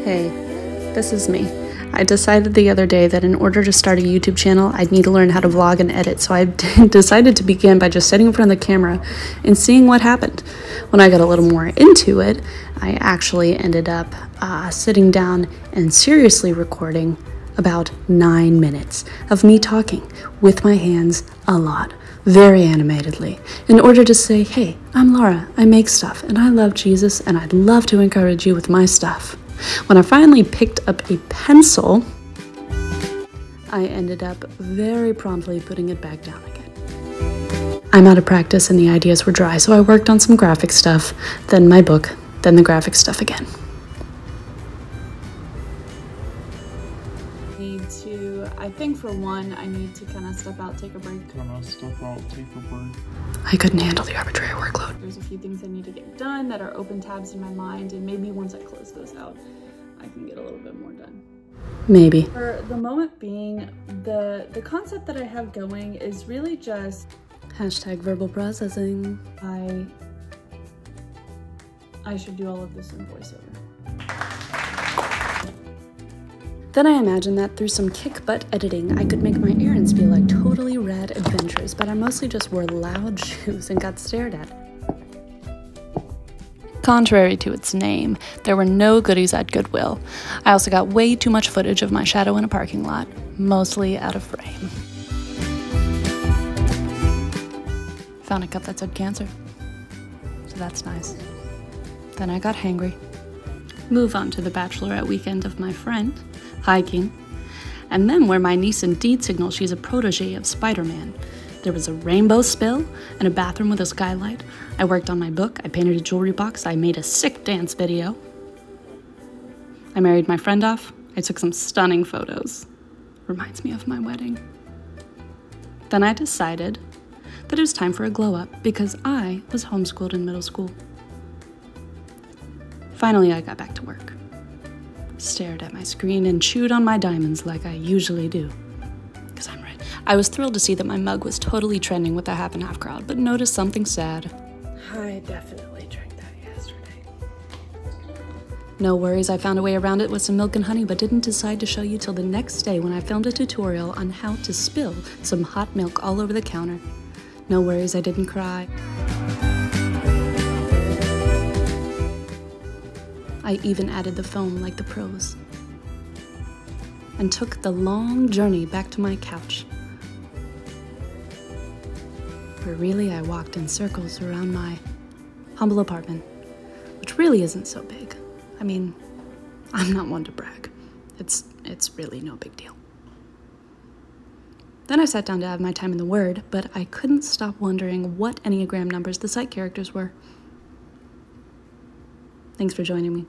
Hey, this is me. I decided the other day that in order to start a YouTube channel, I'd need to learn how to vlog and edit, so I decided to begin by just sitting in front of the camera and seeing what happened. When I got a little more into it, I actually ended up sitting down and seriously recording about 9 minutes of me talking with my hands a lot, very animatedly, in order to say, hey, I'm Laura, I make stuff, and I love Jesus, and I'd love to encourage you with my stuff. When I finally picked up a pencil, I ended up very promptly putting it back down again. I'm out of practice and the ideas were dry, so I worked on some graphic stuff, then my book, then the graphic stuff again. I think for one, I need to kind of step out, take a break. I couldn't handle the arbitrary workload. There's a few things I need to get done that are open tabs in my mind, and maybe once I close those out, I can get a little bit more done. Maybe. For the moment being, the concept that I have going is really just hashtag verbal processing. I should do all of this in voiceover. Then I imagined that through some kick-butt editing, I could make my errands feel like totally rad adventures, but I mostly just wore loud shoes and got stared at. Contrary to its name, there were no goodies at Goodwill. I also got way too much footage of my shadow in a parking lot, mostly out of frame. Found a cup that said cancer, so that's nice. Then I got hangry. Move on to the bachelorette weekend of my friend, hiking, and then where my niece indeed signaled she's a protege of Spider-Man. There was a rainbow spill and a bathroom with a skylight. I worked on my book, I painted a jewelry box, I made a sick dance video. I married my friend off, I took some stunning photos. Reminds me of my wedding. Then I decided that it was time for a glow up because I was homeschooled in middle school. Finally, I got back to work. Stared at my screen and chewed on my diamonds like I usually do. Because I'm right. I was thrilled to see that my mug was totally trending with the half and half crowd, but noticed something sad. I definitely drank that yesterday. No worries, I found a way around it with some milk and honey, but didn't decide to show you till the next day when I filmed a tutorial on how to spill some hot milk all over the counter. No worries, I didn't cry. I even added the foam like the pros, and took the long journey back to my couch, where really I walked in circles around my humble apartment, which really isn't so big. I mean, I'm not one to brag. It's really no big deal. Then I sat down to have my time in the Word, but I couldn't stop wondering what Enneagram numbers the site characters were. Thanks for joining me.